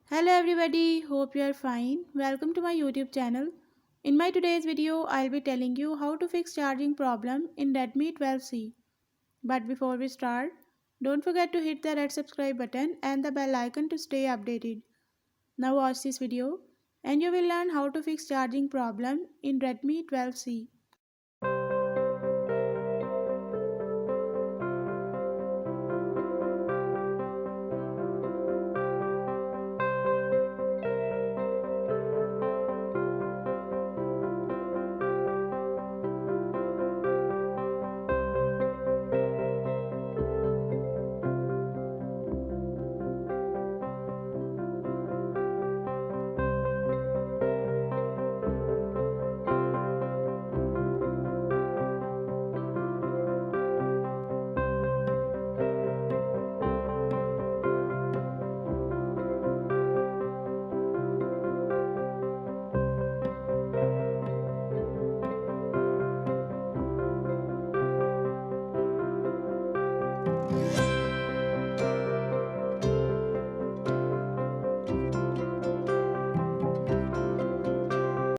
Hello everybody, hope you are fine. Welcome to my YouTube channel. In my today's video, I'll be telling you how to fix charging problem in Redmi 12C. But before we start, don't forget to hit the red subscribe button and the bell icon to stay updated. Now watch this video and you will learn how to fix charging problem in Redmi 12C.